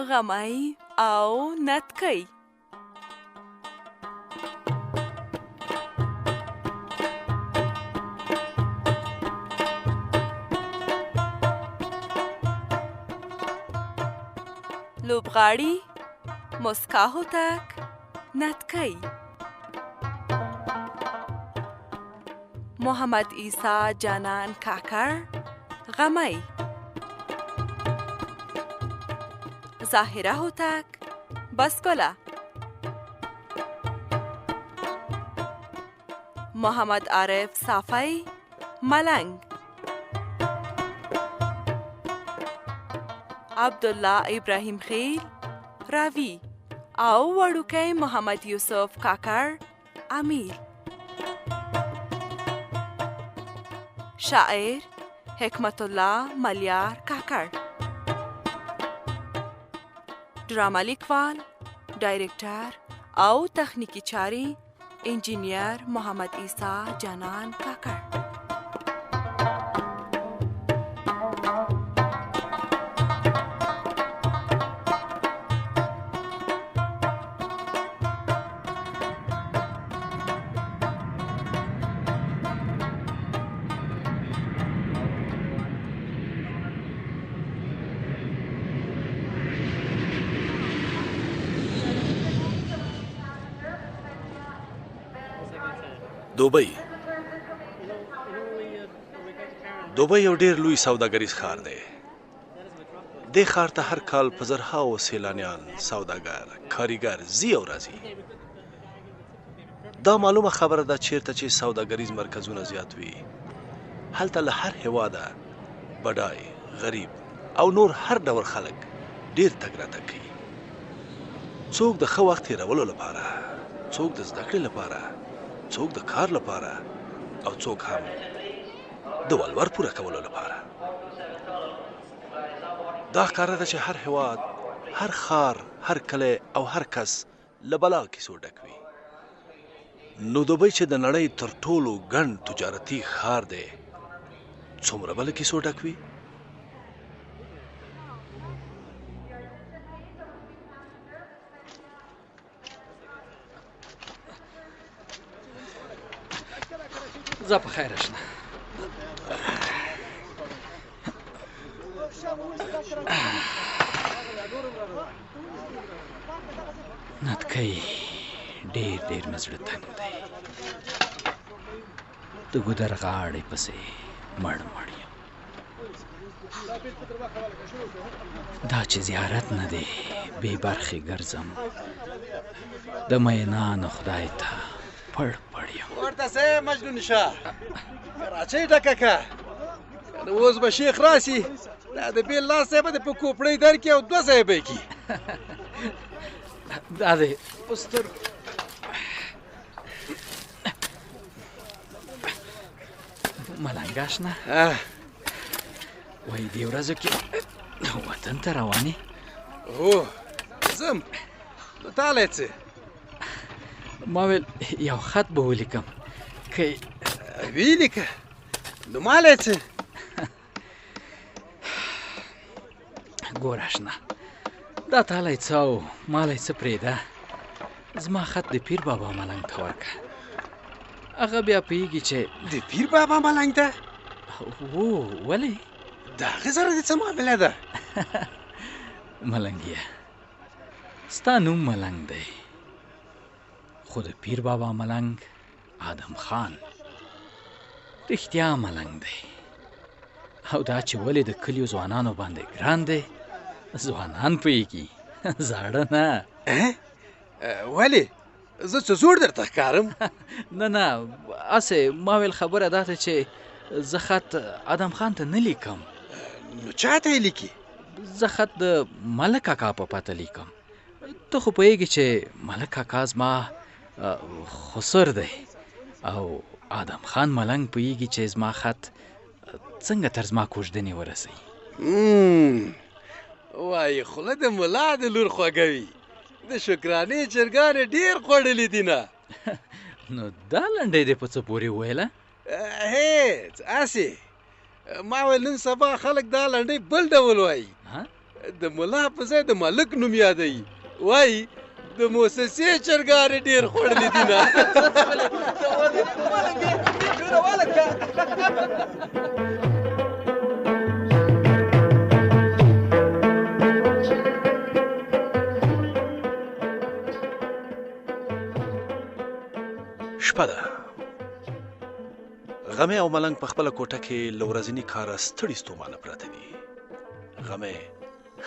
غمی او نتکۍ. لوبغاړي، مسکا هوتک، نتکۍ. محمد عیسی جانان کاکړ، غمی. ظاهره هوتک، بسکله. محمد عارف صافی، ملنگ. عبدالله ابراهیم خیل، راوی. او وړوکی محمد یوسف کاکړ، امیر. شاعر حکمت الله ملیار کاکړ. ډرامه لیکوال، ډایرکټر او تخنیکی چارې انجینیر محمد عیسی جانان کاکړ. دوبۍ یو ډیر لوی سوداګریز ښار دی. دې ښار ته هر کال په زرهاوو سیلانیان، سوداګر، کاریګر ځي او راځي. دا معلومه خبره ده چیرته چې سوداګریز مرکزونه زیات وي، هلته له هر هیواده بډای، غریب او نور هر ډول خلک ډیر تګ راتګ کوي. څوک د ښه وخت تېرولو لپاره، څوک د زده کړې لپاره، څوک د کار لپاره او څوک هم د ولور پوره کولو لپاره. دا ښکاره ده چې هر هیواد، هر ښار، هر کلی او هر کس له بلا کیسو ډک وي. نو دوبۍ چې د نړۍ تر ټولو ګڼ تجارتي ښار دی، څومره به له کیسو ډک وي؟ زه په خیر اشنا. نتکۍ ډېر ډېر مې زړه تنګ دی. د ګودر غاړې پسې مړ مړ یم. دا چې زیارت نه دی، بې برخې ګرځم. د مینانو خدای ته پړ پړ یم. ورته سه مجنون شاه، کراچۍ ډکه که کنه اوس به شیخ راسي، دا د بېل لاس ځای به د په کوپړۍ درکړي او 2 ځایه به یې کړي. دا دی په سترګو. ملنګ اشنا، وایي دې ورځو کې وطن ته روانې؟ هو ځم. نو تالی څه؟ ما ویل یو خط به ولیکم که ویې لیکه. نو مالی څه؟ ګور اشنا، دا تالی څه او مالی څه پرېږده. زما خط د پیر بابا ملنګ ته ورکړه. هغه بیا پوهېږي چې د پیر بابا ملنګ ته؟ هو. ولې؟ د هغې سره دې څه معامله ده؟ ملنګیه، ستا نوم ملنګ دی، خو د پیر بابا ملنګ آدم خان رښتیا ملنګ دی. او دا چې ولې د کلیو ځوانانو باندې ګران دی، ځوانان پوهېږي، زاړه نه. ولې؟ زه څه زوړ درته ښکارم؟ نه نه، هسې ما ویل خبره دا ده چې زه خط آدم خان ته نه لیکم. نو چا ته یې لیکي؟ زه خط د ملک کاکا په پته لیکم. ته خو پوهېږي چې ملک کاکا زما خسر دی او آدم خان ملنګ پوهېږي چې زما خط څنګه تر زما کوژدنې ورسوي. وایي خوله د ملا د لور خوږوي. د شکرانې چرګانې ډېر خوړلي دي نه. نو دا لنډۍ دې په څه پورې وویله؟ هېڅ هسې ما ویل نن سبا خلک دا لنډۍ بل ډول وایي. د ملا په ځای د ملک نوم یادوي وایي د موسسې چرګارې ډېر خوړلي دي نه شپه ده. غمې او ملنګ په خپله کوټه کې له ورځني کاره ستړي ستومانه پراته دي. غمې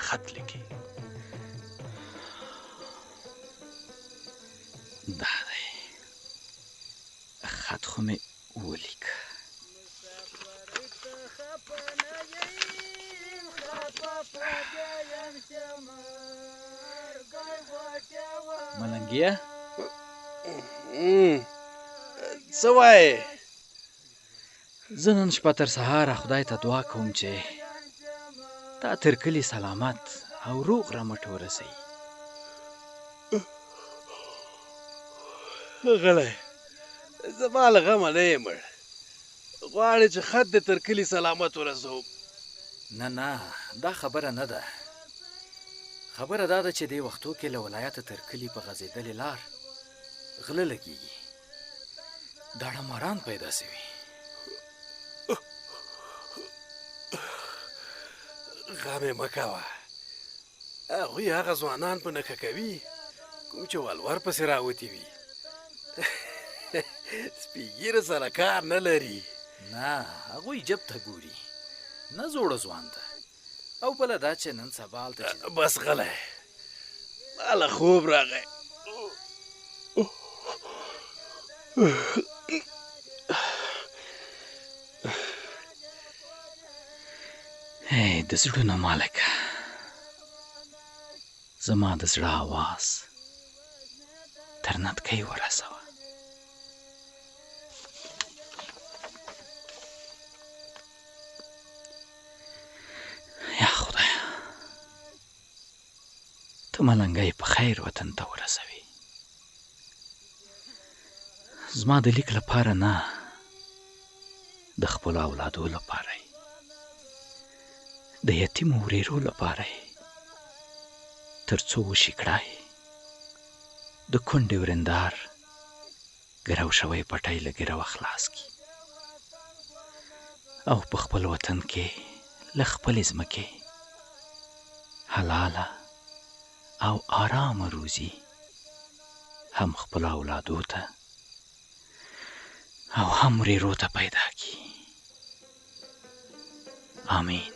خط لیکي. دا دی خط خو مې ولیک. ملنګیه څه وایې؟ زه نن شپه تر سهاره خدای ته دعا کوم چې تا تر کلي سلامت او روغ رمټ ورسوي. غلی زما له غمه نه یې مړ غواړې چې خط دې تر کلي سلامت ورسوم. نه نه دا خبره نه ده. خبره دا ده چې دې وختو کې له ولایته تر کلي په غځېدلې لار غله لګېږي. داړه ماران پیدا سوي. غمې مه کوه. هغوی هغه ځوانان په نښه کوي کوم چې ولور پسې راوتي وي. سپېږیره سره کار نه لري. نه هغوی جب ته ګوري نه زوړه ځوان ته. او بله دا چې نن سبا هلته بس غلی ما له خوب راغی. ای د زړونو مالکه زما د زړه آواز تر نتکۍ ورسوه. یا خدایه ته ملنګۍ په خیر وطن ته ورسوي. زما د لیک لپاره نه د خپلو اولادو لپاره د یتیمو ورېرو لپاره تر څو وشي کړای د کونډې ورندار ګرو شوی پټی له ګرو خلاص کړي او په خپل وطن کې له خپلې ځمکې حلاله او آرامه روزي هم خپلو اولادو ته او هم ورېرو ته پیدا کړي. آمین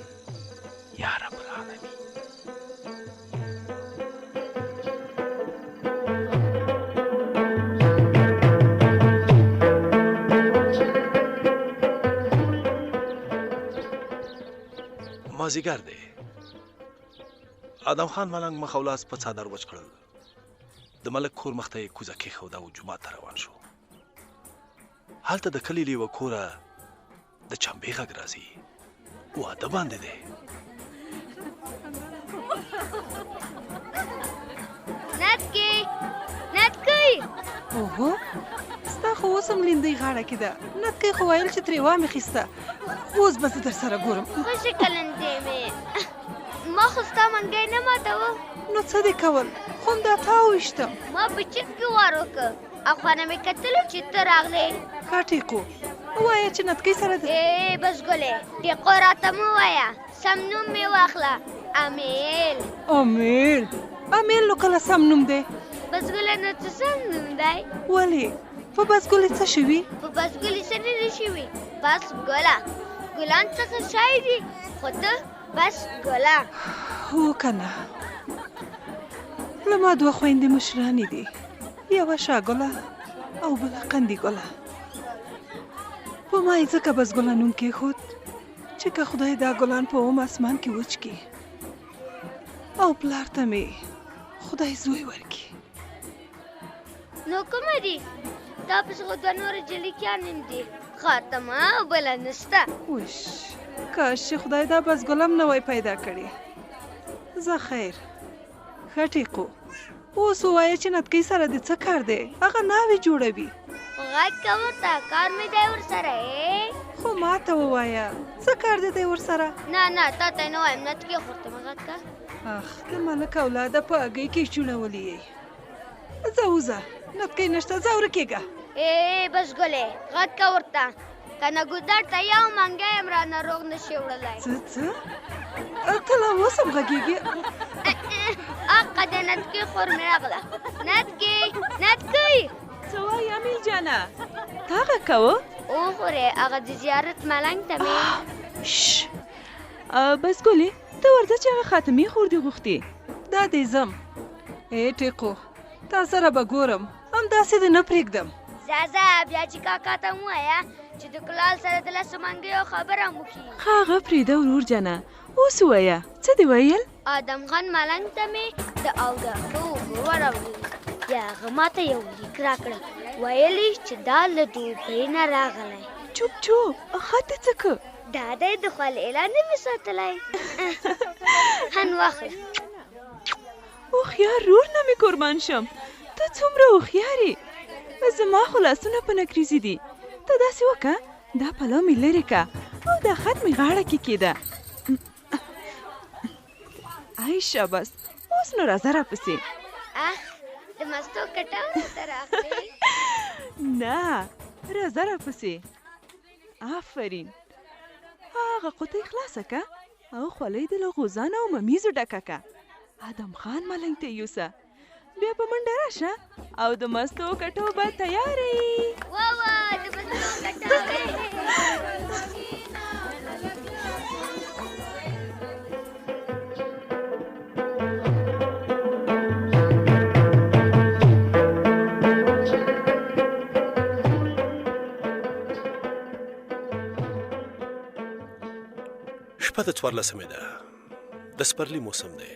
یا رب العالمین. مازیګر دی. ادم خان ملنګ مخ او لاس په څادر وچ کړل. د ملک کور مخ ته یې کوزه کېښوده او جومات ته روان شو. هلته د کلي له یوه کوره د چمبې غږ راځي. واده باندې دی. نتکۍ اوهو ستا خو اوس هم لیندۍ غاړه کې ده. نتکۍ خو ویل چې ترې وامیخیسته. اوس به زه در سره ګورم. خوشې کلندې مې ما خو ستا منګی نه ماتوه. نو څه دې کول؟ خو همدا تا وویشتم. ما په چیت کې وار وکړ او خانه مې کتلو چې ته راغلې. کا ټیقو ووایه چې نتکۍ سره ده. بس ګلې ټیقو راته مه ووایه سم نوم مې واخله. امیل. امیل نو کله سم نوم دی؟ بس ګلې نو څه سم نوم دی؟ ولې په بس ګلې څه شوي؟ په بس ګلې څه نه دي شوي. بس ګله ګلان څخه شی دي خو ته بس ګله. هو که نه له ما دوه خویندې مشرانې دي. یوه شاګله او بله قندي ګله. په ما یې ځکه بس ګله نوم کېښود چې که خدای دا ګلان په اوم اسمان کې وچ کړي او پلار ته مې خدای زوی ورکړي. نو کومه دي؟ دا پسې خو دوه نورې جلیکیانې دي. خاتمه او بله نشته. وش کاش چې خدای دا بس ګلم نه وای پیدا کړي. زه خیر ښه ټیقو اوس ووایه چې نتکۍ سره دې څه کار دی؟ هغه ناوې جوړوي. غږ کوه ته کار مې دی ورسره. خو ما ته ووایه څه کار دی دی ورسره؟ نه تا ته نه وایم. نتکۍ خو ورته مه غږ که. اخ د ملک اولاده په هګۍ کې چوڼولې یې. ځه وځه نتکۍ نشته، ځه ورکېږه. بس ګلې غږ که ورته کنه ګودر ته یو منګی یم رانه روغ نشي وړلی. څه ته لا اوس هم غږېږې؟ اقه د نتکۍ خور مې راغله. نتکۍ څه وایې امیل جانه؟ تا غږ کوه؟ وخورې هغه د زیارت ملنګ ته مې. بس ګلې ته ورځه چې هغه خاتمې خور دې غوښتې. دا دې ځم. ټیقو تا سره به ګورم، همداسې دې نه پرېږدم. ځه بیا چې کاکا ته مو وایه چې د کلال سره د لسو منګیو خبره مو کړي. هغه پرېږده ورور جانه، اوس ووایه څه دې ویل؟ ادم خان ملنګ ته مې د اوداسه اوبه وراوړلې. بیا هغه ماته یو لیک راکړه، ویلې چې دا له دوبۍ نه راغلی. چوپ خط څه که؟ دا دی د خولې اعلان نه مې ساتلی. هن واخله. هوښیار رور نه مې قربان شم، ته څومره هوښیار یې. زما خو لاسونه په نکریزې دي. ته داسې وکړه دا پلو مې لرې کړه او دا خط مې غاړه کې کېده. ای شاباس، اوس نو راځه راپسې. د مستو کټاو ته راغلې؟ نه راځه راپسې. آفرین، هغه قطۍ خلاصه که او خولۍ د له غوزانو او ممیزو ډکه که. ادم خان ملنګ ته یوسه، بیا په منډه راشه او د مستو کټو به تیارې. واه د مستو کټاوې. شپه د 14مې ده، د سپرلي موسم دی.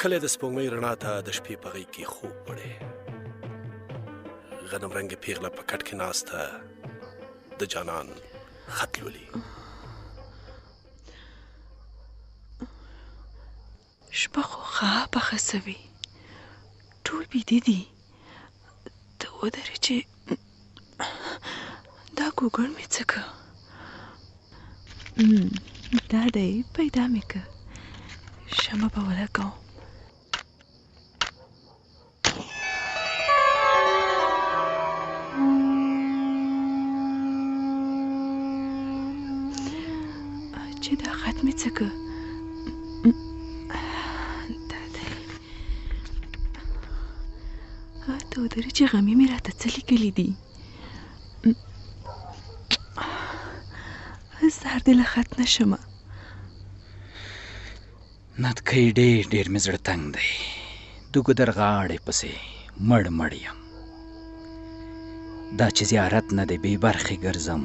کله د سپوږمۍ رڼا ته د شپې په غېږ کې خوب وړی. غنم رنګې پیغله په کټ کې ناسته د جانان خط لولي. شپه خو پخه سوي، ټول بیده دي. ته ودرې چې دا ګوګړ مې څه که. دا دی پیدا مې که، شمه به ولګوم. چې دا خط مې څه که. دا دی. ته ودرې چې غمې مې راته څه لیکلي دي. زار دې له خط نه شمه. نتکۍ ډېر مې زړه تنګ دی. د ګودر غاړې پسې مړ یم. دا چې زیارت نه دی بې برخې ګرځم،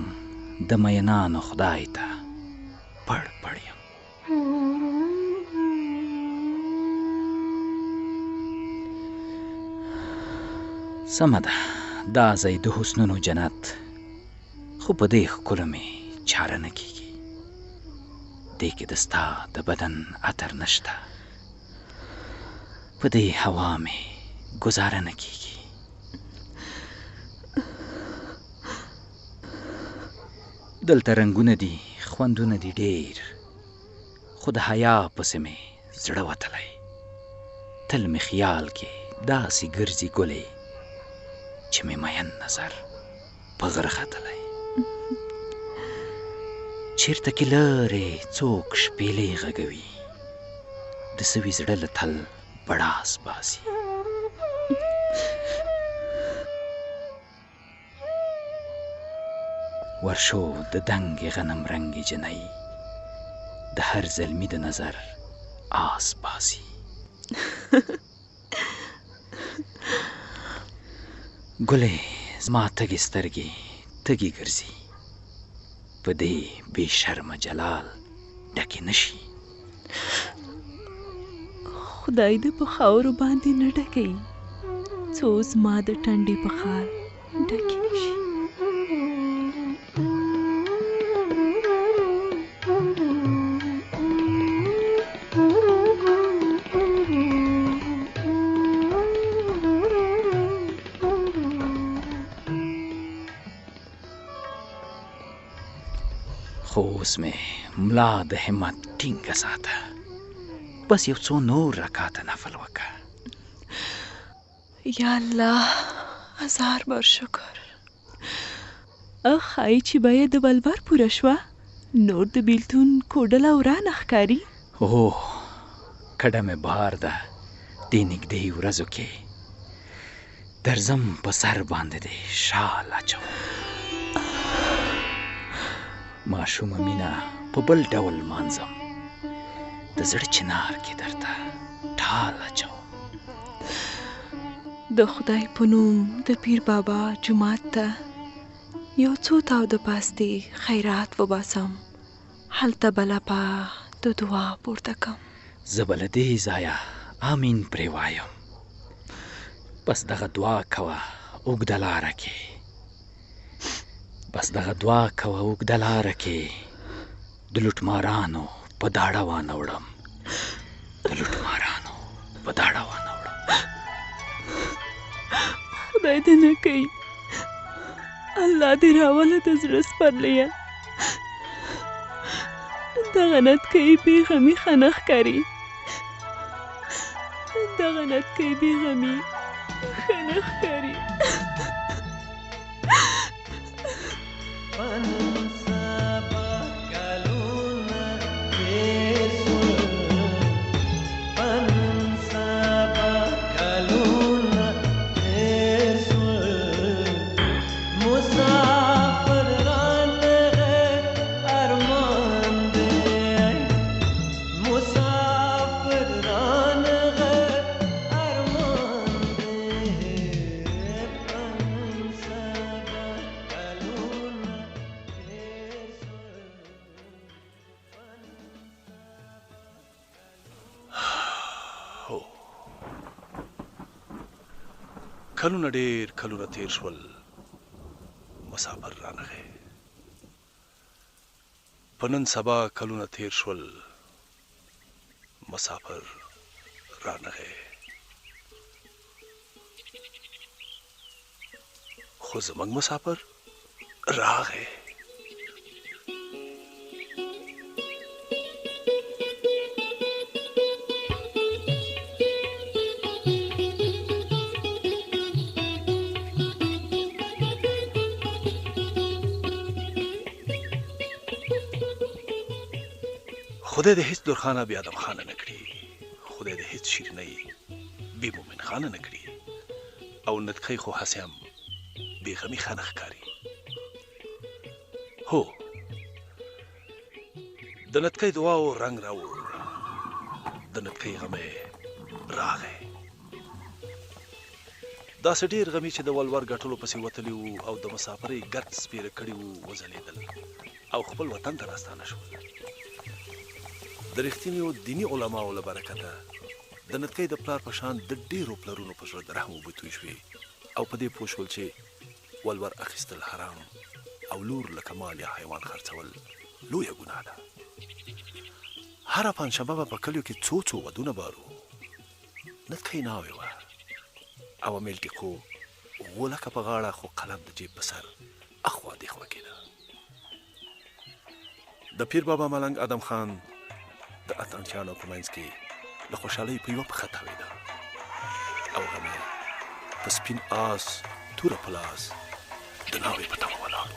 د مینانو خدای ته پړ یم. سمه ده، دا ځای د حسنونو جنت، خو په دې ښکلو مې چاره نه کېږي. دې کې د ستا د بدن عطر نشته، په دې هوا مې ګزاره نه کېږي. دلته رنګونه دي، خوندونه دي ډېر، خو د حیا پسې مې زړه وتلی. تل مې خیال کې داسې ګرځي ګلې چې مې مین نظر په غره ختلی. چیرته کې لرې څوک شپېلې غږوي، د سوي زړه له تل بړاس باسي. ورشو د دنګې غنم رنګې جنۍ، د هر زلمي د نظر آس باسي. ګلې زما تږې سترګې تږې ګرځي، په دې بې شرمه جلال ډکې نشي. خدای دې په خاورو باندې نه ډکوي، څو زما د ټنډې په خال ډکې نشي. خو اوس مې ملا د همت ټینګه ساته، بس یو څو نور رکعاته نفل وکړه. یا الله، هزار بار شکر. ښایي چې بیه د بلبر پوره شوه، نور د بیلتون کوډله ورانه ښکاري. اوه، کډه مې بار ده دې نږدې ورځو کې، درځم په سر باندې دې شال اچوم. ماشومه مینه په بل ډول مانځم، د زړه چنار کې درته ټال اچوم. د خدای په نوم د پیر بابا جومات ته یو څو تاو د پاستي خیرات وباسم، هلته به لپه د دعا پورته کم. زه به له دې ځایه امین پرې وایم. بس دغه دعا کوه اوږده لاره کې، بس دغه دعا کوه اوږده لاره کې، د لوټمارانو په داړه وانه وړم، د لوټمارانو په داړه وانه وړم. خدای دې نه کوي، الله دې راوله د زړه سپرلیه. دغه نت کوي بېغمي ښه نه ښکاري، دغه نت کوي بېغمي ښه نه ښکاري. کلونه ډېر کلونه تیر شول، مسافر رانغی. په نن سبا کلونه تیر شول، مسافر رانغی. خو زموږ مسافر راغی. خدای دې هیڅ درخانه بې ادم خانه نه کړي، خدای دې هیڅ شیرینۍ بې مومن خانه نه کړي، او نتکۍ خو هسې هم بېغمي ښه نه ښکاري. هو، د نتکۍ دعاو رنګ راوړ، د نتکۍ غمی راغی. داسې ډېر غمي چې د ولور ګټلو پسې وتلي وو او د مسافرۍ ګرد سپېره کړي وو وځلېدل او خپل وطن ته راستانه شول. د رښتینیو دیني علماو له برکته د نتکۍ د پلار په شان د ډېرو پلرونو په زړه د رحم اوبه توی شوې او په دې پوه شول چې ولور اخیستل حرام او لور لکه مال یا حیوان خرڅول لویه ګناه ده. هره پنجشنبه به په کلیو کې څو څو ودونه بارو. نتکۍ ناوې وه او امیل ټیکو غولکه په غاړه، خو قلم د جیب په سر اخوا دېخوا کېده. د پیر بابا ملنګ ادم خان د اتڼچیانو په منځ کې له خوشحالۍ په یوه پښه تاوېده او غمی په سپین آس توره په لاس د ناوې په تمه ولاړ.